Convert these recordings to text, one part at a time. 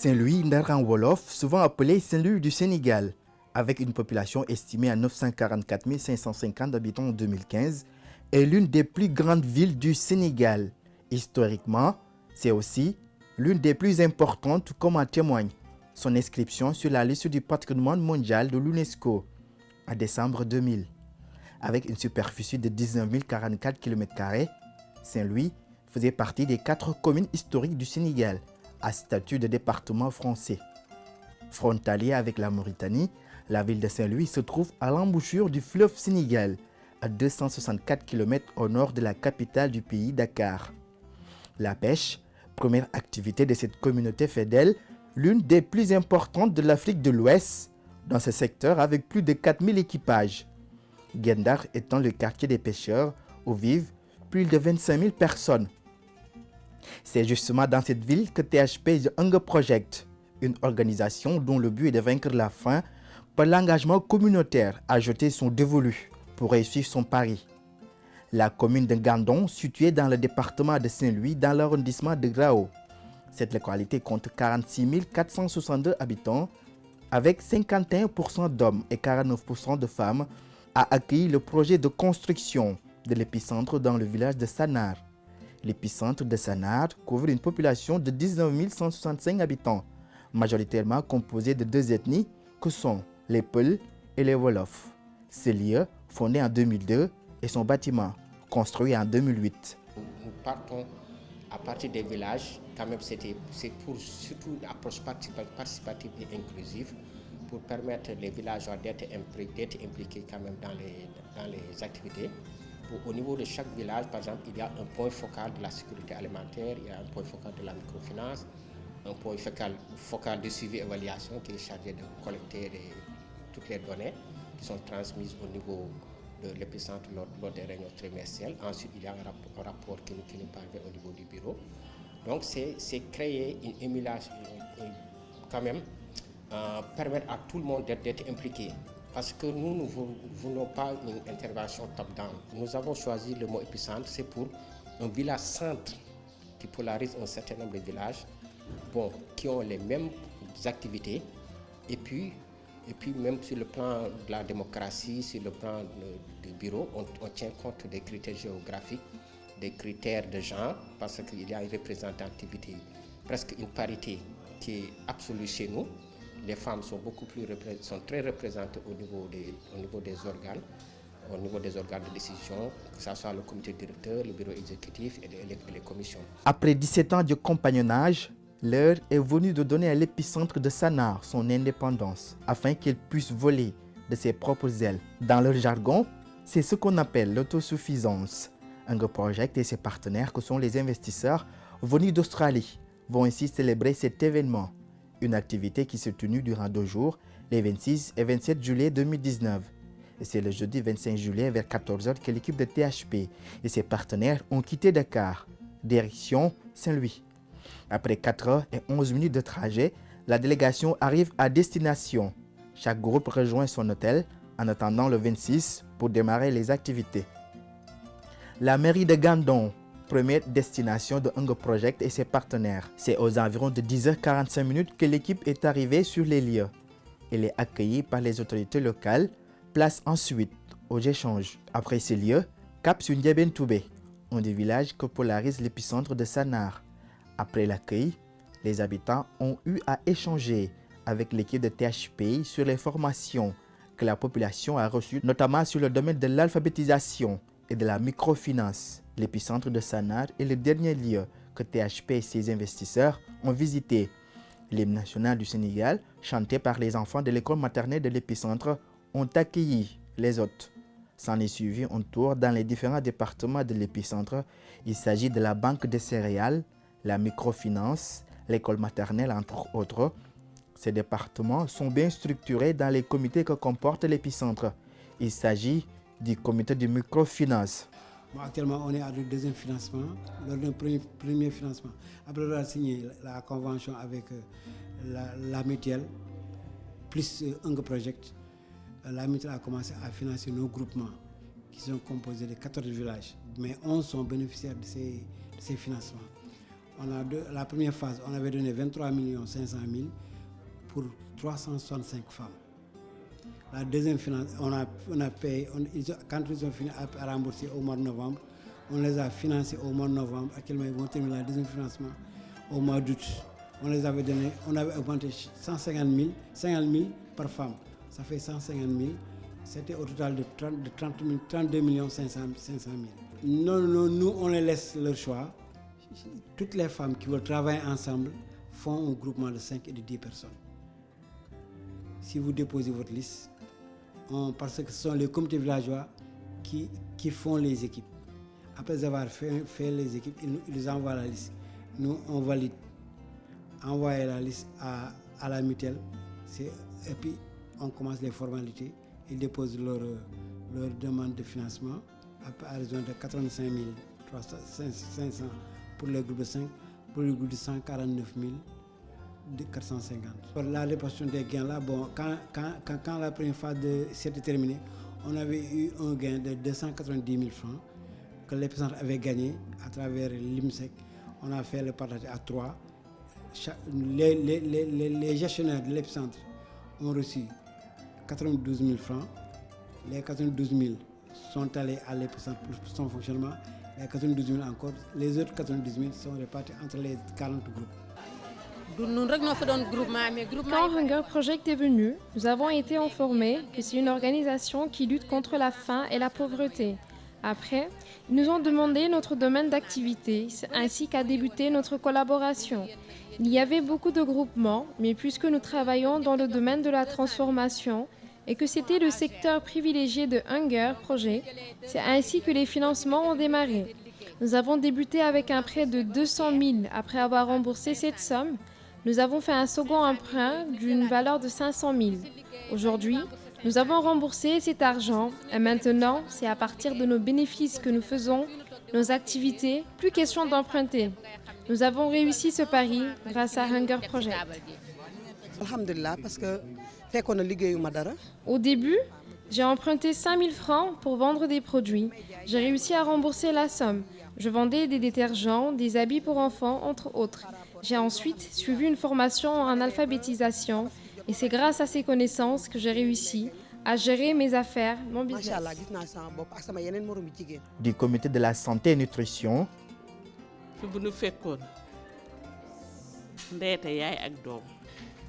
Saint-Louis Ndar en Wolof, souvent appelé Saint-Louis du Sénégal, avec une population estimée à 944 550 habitants en 2015, est l'une des plus grandes villes du Sénégal. Historiquement, c'est aussi l'une des plus importantes, comme en témoigne son inscription sur la liste du patrimoine mondial de l'UNESCO en décembre 2000. Avec une superficie de 19 044 km², Saint-Louis faisait partie des 4 communes historiques du Sénégal, à statut de département français. Frontalier avec la Mauritanie, la ville de Saint-Louis se trouve à l'embouchure du fleuve Sénégal, à 264 km au nord de la capitale du pays, Dakar. La pêche, première activité de cette communauté, fait d'elle l'une des plus importantes de l'Afrique de l'Ouest, dans ce secteur avec plus de 4000 équipages. Gendar étant le quartier des pêcheurs où vivent plus de 25 000 personnes. C'est justement dans cette ville que THP The Hunger Project, une organisation dont le but est de vaincre la faim par l'engagement communautaire, a jeté son dévolu pour réussir son pari. La commune de Gandon, située dans le département de Saint-Louis, dans l'arrondissement de Grao. Cette localité compte 46 462 habitants, avec 51% d'hommes et 49% de femmes, a accueilli le projet de construction de l'épicentre dans le village de Sanar. L'épicentre de Sanar couvre une population de 19 165 habitants, majoritairement composée de 2 ethnies que sont les Peuls et les Wolofs. Ce lieu, fondé en 2002, et son bâtiment, construit en 2008. Nous partons à partir des villages, quand même c'est pour surtout une approche participative et inclusive, pour permettre les villageois d'être impliqués quand même dans les activités. Au niveau de chaque village, par exemple, il y a un point focal de la sécurité alimentaire, il y a un point focal de la microfinance, un point focal de suivi et évaluation qui est chargé de collecter toutes les données qui sont transmises au niveau de l'épicentre lors des réunions trimestrielles. Ensuite, il y a un rapport qui nous parvient au niveau du bureau. Donc, c'est créer une émulation, quand même, permettre à tout le monde d'être impliqué. Parce que nous ne voulons pas une intervention top-down. Nous avons choisi le mot épicentre, c'est pour un village-centre qui polarise un certain nombre de villages, qui ont les mêmes activités. Et puis même sur le plan de la démocratie, sur le plan du bureau, on tient compte des critères géographiques, des critères de genre, parce qu'il y a une représentativité, presque une parité qui est absolue chez nous. Les femmes sont très représentées au niveau des organes, de décision, que ce soit le comité directeur, le bureau exécutif et les commissions. Après 17 ans de compagnonnage, l'heure est venue de donner à l'épicentre de Sanar son indépendance, afin qu'il puisse voler de ses propres ailes. Dans leur jargon, c'est ce qu'on appelle l'autosuffisance. Hunger Project et ses partenaires, que sont les investisseurs venus d'Australie, vont ainsi célébrer cet événement. Une activité qui s'est tenue durant 2 jours, les 26 et 27 juillet 2019. Et c'est le jeudi 25 juillet vers 14 h que l'équipe de THP et ses partenaires ont quitté Dakar, direction Saint-Louis. Après 4 h et 11 minutes de trajet, la délégation arrive à destination. Chaque groupe rejoint son hôtel en attendant le 26 pour démarrer les activités. La mairie de Gandon, première destination de Hunger Project et ses partenaires. C'est aux environs de 10 h 45 que l'équipe est arrivée sur les lieux. Elle est accueillie par les autorités locales, place ensuite aux échanges. Après ces lieux, cap sur Ndiabentoubé, un des villages que polarise l'épicentre de Sanar. Après l'accueil, les habitants ont eu à échanger avec l'équipe de THP sur les formations que la population a reçues, notamment sur le domaine de l'alphabétisation et de la microfinance. L'épicentre de Sanar est le dernier lieu que THP et ses investisseurs ont visité. L'hymne national du Sénégal, chanté par les enfants de l'école maternelle de l'épicentre, ont accueilli les hôtes. S'en est suivi un tour dans les différents départements de l'épicentre. Il s'agit de la banque de céréales, la microfinance, l'école maternelle, entre autres. Ces départements sont bien structurés dans les comités que comporte l'épicentre. Il s'agit du comité de microfinance. Actuellement, on est à du deuxième financement, lors d'un premier financement. Après avoir signé la convention avec la mutuelle, plus Hunger Project, la mutuelle a commencé à financer nos groupements qui sont composés de 14 villages, mais 11 sont bénéficiaires de ces financements. La première phase, on avait donné 23 500 000 pour 365 femmes. La deuxième finance, on a payé, quand ils ont fini à rembourser au mois de novembre, on les a financés au mois de novembre. Actuellement, ils vont terminer le deuxième financement au mois d'août. On les avait donné, on avait augmenté 50 000 par femme. Ça fait 150 000. C'était au total de 32 500 000. Non, nous, on les laisse leur choix. Toutes les femmes qui veulent travailler ensemble font un groupement de 5 et de 10 personnes. Si vous déposez votre liste, parce que ce sont les comités villageois qui font les équipes. Après avoir fait les équipes, ils nous envoient la liste. Nous, on valide. Envoyer la liste à la mutuelle. Et puis, on commence les formalités. Ils déposent leur demande de financement à raison de 85 500 pour le groupe de 5, pour le groupe de 149 450. Pour la répartition des gains, là, bon, quand la première phase s'était terminée, on avait eu un gain de 290 000 francs que l'épicentre avait gagné à travers l'IMSEC. On a fait le partage à 3. Les gestionnaires de l'épicentre ont reçu 92 000 francs. Les 92 000 sont allés à l'épicentre pour son fonctionnement. Les 92 000 encore. Les autres 92 000 sont répartis entre les 40 groupes. Quand Hunger Project est venu, nous avons été informés que c'est une organisation qui lutte contre la faim et la pauvreté. Après, ils nous ont demandé notre domaine d'activité ainsi qu'à débuter notre collaboration. Il y avait beaucoup de groupements, mais puisque nous travaillons dans le domaine de la transformation et que c'était le secteur privilégié de Hunger Project, c'est ainsi que les financements ont démarré. Nous avons débuté avec un prêt de 200 000 après avoir remboursé cette somme. Nous avons fait un second emprunt d'une valeur de 500 000. Aujourd'hui, nous avons remboursé cet argent et maintenant, c'est à partir de nos bénéfices que nous faisons nos activités, plus question d'emprunter. Nous avons réussi ce pari grâce à Hunger Project. Au début, j'ai emprunté 5 000 francs pour vendre des produits. J'ai réussi à rembourser la somme. Je vendais des détergents, des habits pour enfants, entre autres. J'ai ensuite suivi une formation en alphabétisation et c'est grâce à ces connaissances que j'ai réussi à gérer mes affaires, mon business. Du comité de la santé et nutrition,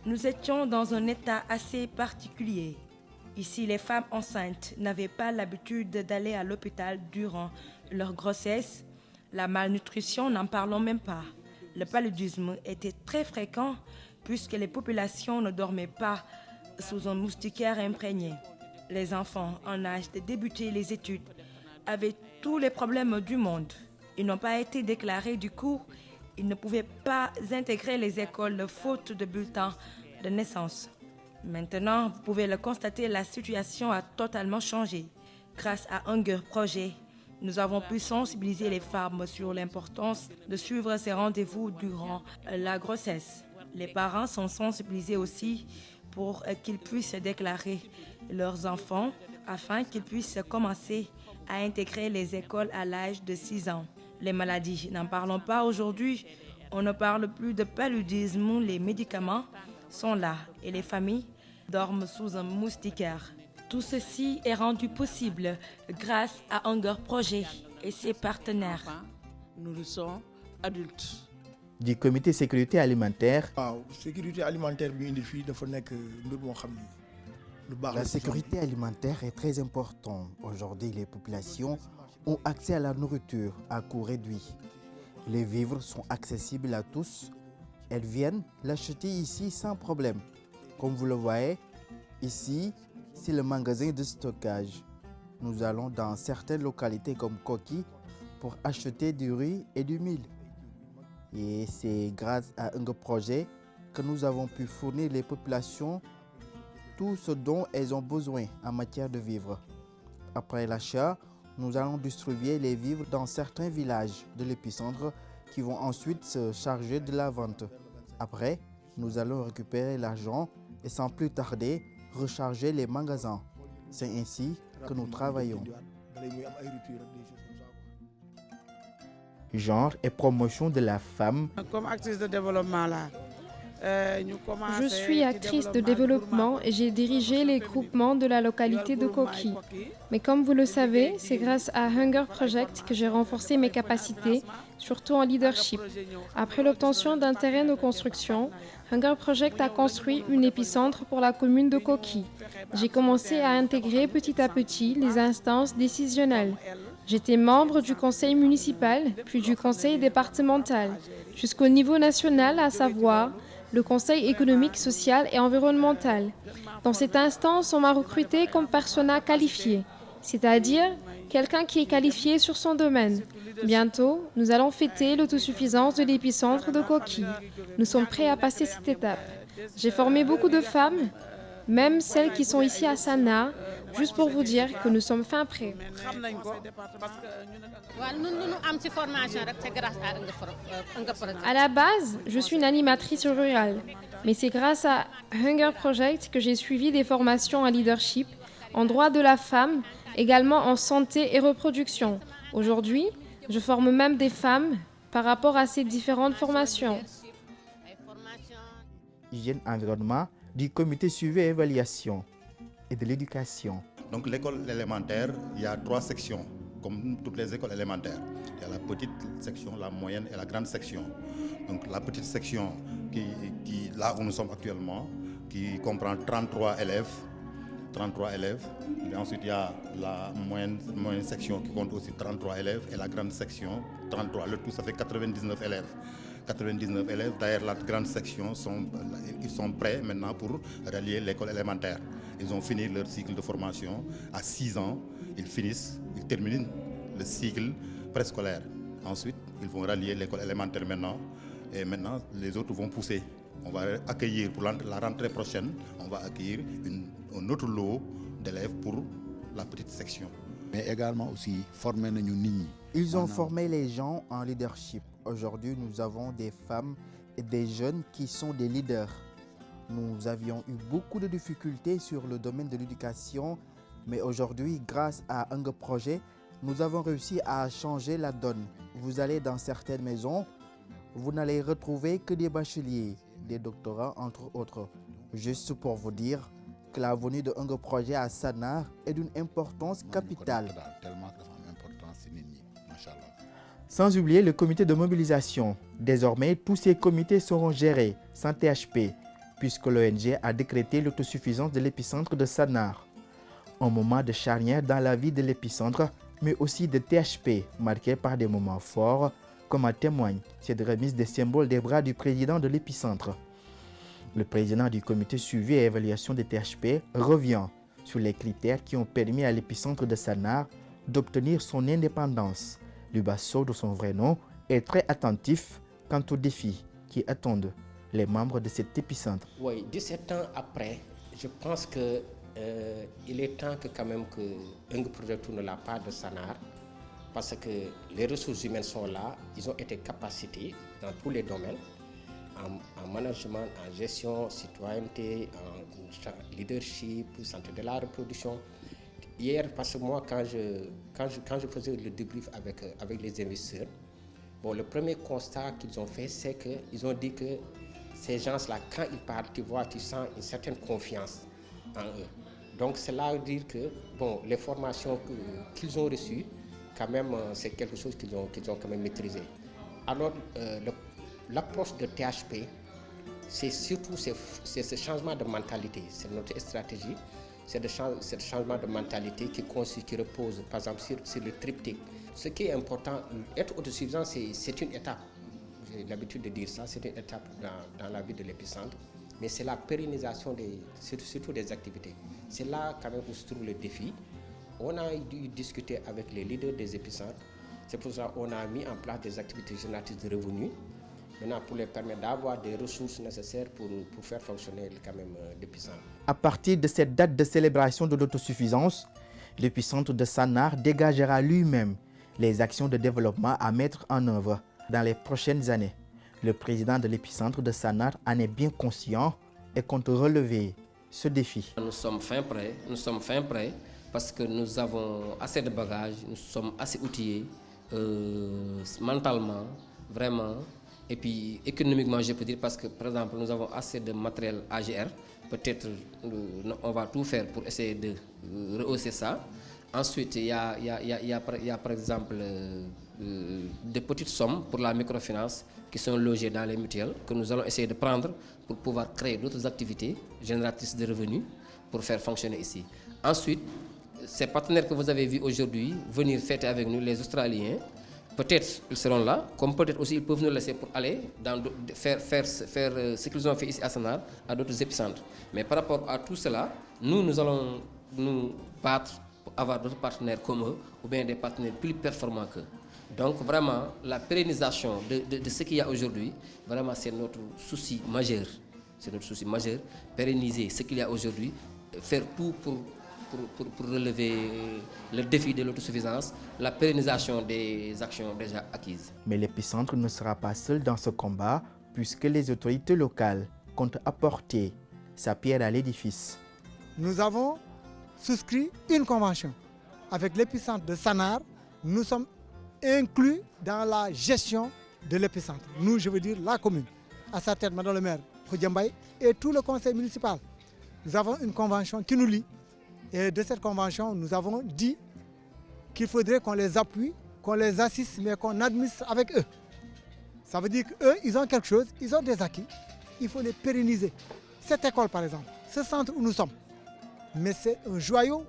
nous étions dans un état assez particulier. Ici, les femmes enceintes n'avaient pas l'habitude d'aller à l'hôpital durant leur grossesse. La malnutrition, n'en parlons même pas. Le paludisme était très fréquent puisque les populations ne dormaient pas sous un moustiquaire imprégné. Les enfants en âge de débuter les études avaient tous les problèmes du monde. Ils n'ont pas été déclarés du coup. Ils ne pouvaient pas intégrer les écoles faute de bulletins de naissance. Maintenant, vous pouvez le constater, la situation a totalement changé. Grâce à Hunger Project, nous avons pu sensibiliser les femmes sur l'importance de suivre ces rendez-vous durant la grossesse. Les parents sont sensibilisés aussi pour qu'ils puissent déclarer leurs enfants afin qu'ils puissent commencer à intégrer les écoles à l'âge de 6 ans. Les maladies, n'en parlons pas aujourd'hui. On ne parle plus de paludisme. Les médicaments sont là et les familles dorment sous un moustiquaire. Tout ceci est rendu possible grâce à Hunger Project et ses partenaires. Nous sommes adultes. Du comité sécurité alimentaire, la sécurité alimentaire est très importante. Aujourd'hui, les populations ont accès à la nourriture à coût réduit. Les vivres sont accessibles à tous. Elles viennent l'acheter ici sans problème. Comme vous le voyez, ici, c'est le magasin de stockage. Nous allons dans certaines localités comme Koki pour acheter du riz et du mil. Et c'est grâce à un projet que nous avons pu fournir les populations tout ce dont elles ont besoin en matière de vivres. Après l'achat, nous allons distribuer les vivres dans certains villages de l'épicentre qui vont ensuite se charger de la vente. Après, nous allons récupérer l'argent et sans plus tarder, recharger les magasins. C'est ainsi que nous travaillons. genre et promotion de la femme. Comme actrice de développement là. Je suis actrice de développement et j'ai dirigé les groupements de la localité de Koki. Mais comme vous le savez, c'est grâce à Hunger Project que j'ai renforcé mes capacités, surtout en leadership. Après l'obtention d'un terrain de construction, Hunger Project a construit une épicentre pour la commune de Koki. J'ai commencé à intégrer petit à petit les instances décisionnelles. J'étais membre du conseil municipal, puis du conseil départemental, jusqu'au niveau national, à savoir le Conseil économique, social et environnemental. Dans cette instance, on m'a recruté comme persona qualifié, c'est-à-dire quelqu'un qui est qualifié sur son domaine. Bientôt, nous allons fêter l'autosuffisance de l'épicentre de Koki. Nous sommes prêts à passer cette étape. J'ai formé beaucoup de femmes, même celles qui sont ici à Sannar, juste pour vous dire que nous sommes fin prêts. À la base, je suis une animatrice rurale, mais c'est grâce à Hunger Project que j'ai suivi des formations en leadership, en droit de la femme, également en santé et reproduction. Aujourd'hui, je forme même des femmes par rapport à ces différentes formations. Hygiène environnement du comité suivi et évaluation et de l'éducation. Donc l'école élémentaire, il y a 3 sections, comme toutes les écoles élémentaires. Il y a la petite section, la moyenne et la grande section. Donc la petite section, là où nous sommes actuellement, qui comprend 33 élèves. Et ensuite, il y a la moyenne section qui compte aussi 33 élèves et la grande section, 33. Le tout, ça fait 99 élèves. 99 élèves. D'ailleurs, la grande section, ils sont prêts maintenant pour rallier l'école élémentaire. Ils ont fini leur cycle de formation à 6 ans. Ils terminent le cycle préscolaire. Ensuite, ils vont rallier l'école élémentaire maintenant. Et maintenant, les autres vont pousser. On va accueillir pour la rentrée prochaine, on va accueillir un autre lot d'élèves pour la petite section. Mais également aussi former nos nini. Ils ont formé les gens en leadership. Aujourd'hui, nous avons des femmes et des jeunes qui sont des leaders. Nous avions eu beaucoup de difficultés sur le domaine de l'éducation, mais aujourd'hui, grâce à Hunger Project, nous avons réussi à changer la donne. Vous allez dans certaines maisons, vous n'allez retrouver que des bacheliers, des doctorats, entre autres. Juste pour vous dire que la venue de Hunger Project à Sannar est d'une importance capitale. Sans oublier le comité de mobilisation. Désormais, tous ces comités seront gérés sans THP, puisque l'ONG a décrété l'autosuffisance de l'épicentre de Sannar. Un moment de charnière dans la vie de l'épicentre, mais aussi de THP, marqué par des moments forts, comme en témoigne cette remise des symboles des bras du président de l'épicentre. Le président du comité suivi et évaluation des THP revient sur les critères qui ont permis à l'épicentre de Sannar d'obtenir son indépendance. Lubasso, de son vrai nom, est très attentif quant aux défis qui attendent les membres de cet épicentre. Oui, 17 ans après, je pense que il est temps que quand même que Hunger Project tourne la part de Sannar, parce que les ressources humaines sont là, ils ont été capacités dans tous les domaines, en management, en gestion, citoyenneté, en leadership, santé de la reproduction. Hier, parce que moi, quand je faisais le débrief avec les investisseurs, bon, le premier constat qu'ils ont fait, c'est qu'ils ont dit que ces gens-là, quand ils parlent, tu vois, tu sens une certaine confiance en eux. Donc, cela veut dire que bon, les formations qu'ils ont reçues, quand même, c'est quelque chose qu'ils ont quand même maîtrisé. Alors, l'approche de THP, c'est surtout ce changement de mentalité, c'est notre stratégie. C'est ce changement de mentalité qui repose, par exemple, sur le triptyque. Ce qui est important, être autosuffisant, c'est une étape. J'ai l'habitude de dire ça, c'est une étape dans la vie de l'épicentre. Mais c'est la pérennisation surtout des activités. C'est là quand même où se trouve le défi. On a dû discuter avec les leaders des épicentres. C'est pour ça qu'on a mis en place des activités génératrices de revenus. Maintenant, pour les permettre d'avoir des ressources nécessaires pour faire fonctionner quand même l'épicentre. À partir de cette date de célébration de l'autosuffisance, l'épicentre de Sannar dégagera lui-même les actions de développement à mettre en œuvre dans les prochaines années. Le président de l'épicentre de Sannar en est bien conscient et compte relever ce défi. Nous sommes fin prêts parce que nous avons assez de bagages, nous sommes assez outillés mentalement, vraiment, et puis économiquement, je peux dire, parce que par exemple, nous avons assez de matériel AGR, peut-être on va tout faire pour essayer de rehausser ça. Ensuite, il y a par exemple des petites sommes pour la microfinance qui sont logées dans les mutuelles, que nous allons essayer de prendre pour pouvoir créer d'autres activités génératrices de revenus pour faire fonctionner ici. Ensuite, ces partenaires que vous avez vus aujourd'hui venir fêter avec nous, les Australiens, peut-être ils seront là, comme peut-être aussi ils peuvent nous laisser pour aller faire ce qu'ils ont fait ici à Sanar, à d'autres épicentres. Mais par rapport à tout cela, nous allons nous battre pour avoir d'autres partenaires comme eux, ou bien des partenaires plus performants qu'eux. Donc vraiment, la pérennisation de ce qu'il y a aujourd'hui, vraiment c'est notre souci majeur. C'est notre souci majeur, pérenniser ce qu'il y a aujourd'hui, faire tout pour relever le défi de l'autosuffisance, la pérennisation des actions déjà acquises. Mais l'épicentre ne sera pas seul dans ce combat, puisque les autorités locales comptent apporter sa pierre à l'édifice. Nous avons souscrit une convention avec l'épicentre de Sanar. Nous sommes inclus dans la gestion de l'épicentre. Nous, je veux dire la commune, à sa tête, Madame le maire Khoudiambaye et tout le conseil municipal. Nous avons une convention qui nous lie. Et de cette convention, nous avons dit qu'il faudrait qu'on les appuie, qu'on les assiste, mais qu'on administre avec eux. Ça veut dire qu'eux, ils ont quelque chose, ils ont des acquis, il faut les pérenniser. Cette école, par exemple, ce centre où nous sommes, mais c'est un joyau,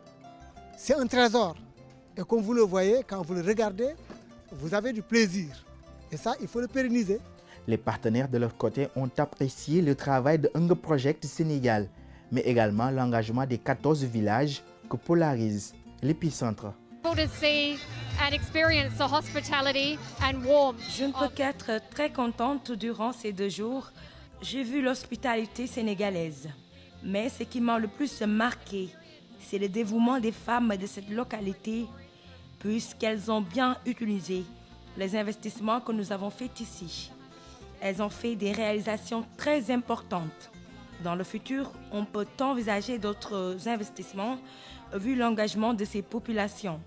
c'est un trésor. Et comme vous le voyez, quand vous le regardez, vous avez du plaisir. Et ça, il faut le pérenniser. Les partenaires de leur côté ont apprécié le travail de Hunger Project Sénégal, mais également l'engagement des 14 villages que polarise l'épicentre. Je ne peux qu'être très contente durant ces 2 jours. J'ai vu l'hospitalité sénégalaise. Mais ce qui m'a le plus marqué, c'est le dévouement des femmes de cette localité, puisqu'elles ont bien utilisé les investissements que nous avons faits ici. Elles ont fait des réalisations très importantes. Dans le futur, on peut envisager d'autres investissements vu l'engagement de ces populations.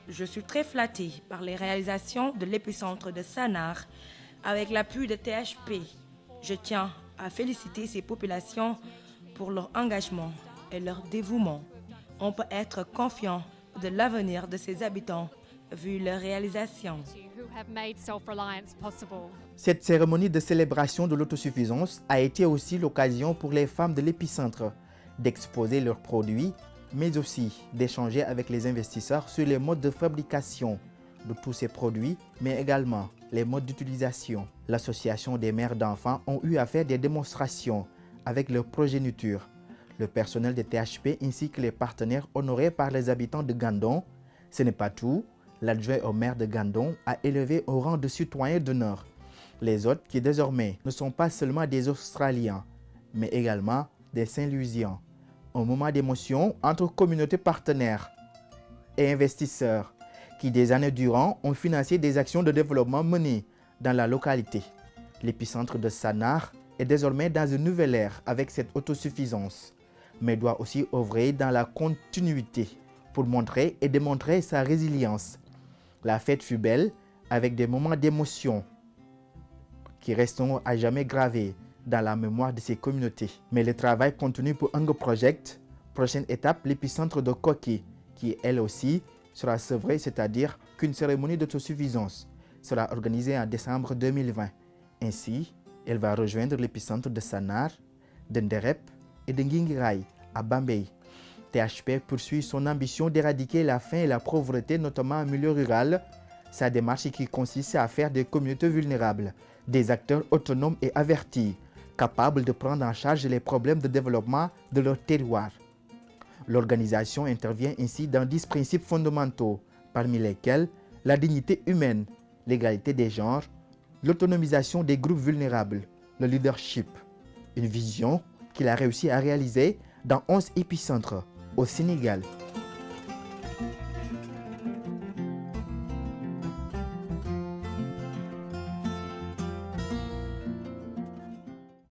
Je suis très flattée par les réalisations de l'épicentre de Sanar avec l'appui de THP. Je tiens à féliciter ces populations pour leur engagement et leur dévouement. On peut être confiant de l'avenir de ces habitants vu leurs réalisations. Cette cérémonie de célébration de l'autosuffisance a été aussi l'occasion pour les femmes de l'épicentre d'exposer leurs produits, mais aussi d'échanger avec les investisseurs sur les modes de fabrication de tous ces produits, mais également les modes d'utilisation. L'association des mères d'enfants ont eu à faire des démonstrations avec leur progéniture. Le personnel de THP ainsi que les partenaires honorés par les habitants de Gandon. Ce n'est pas tout. L'adjoint au maire de Gandon a élevé au rang de citoyen d'honneur les autres qui désormais ne sont pas seulement des Australiens, mais également des Saint-Louisiens. Un moment d'émotion entre communautés partenaires et investisseurs qui des années durant ont financé des actions de développement menées dans la localité. L'épicentre de Sanar est désormais dans une nouvelle ère avec cette autosuffisance, mais doit aussi œuvrer dans la continuité pour montrer et démontrer sa résilience. La fête fut belle avec des moments d'émotion qui resteront à jamais gravés dans la mémoire de ces communautés. Mais le travail continue pour Hunger Project. Prochaine étape, l'épicentre de Koki, qui elle aussi sera sevré, c'est-à-dire qu'une cérémonie d'autosuffisance sera organisée en décembre 2020. Ainsi, elle va rejoindre l'épicentre de Sanar, de Nderep et de Nguingiraï à Bambey. THP poursuit son ambition d'éradiquer la faim et la pauvreté, notamment en milieu rural. Sa démarche qui consiste à faire des communautés vulnérables des acteurs autonomes et avertis, capables de prendre en charge les problèmes de développement de leur territoire. L'organisation intervient ainsi dans 10 principes fondamentaux, parmi lesquels la dignité humaine, l'égalité des genres, l'autonomisation des groupes vulnérables, le leadership. Une vision qu'il a réussi à réaliser dans 11 épicentres au Sénégal.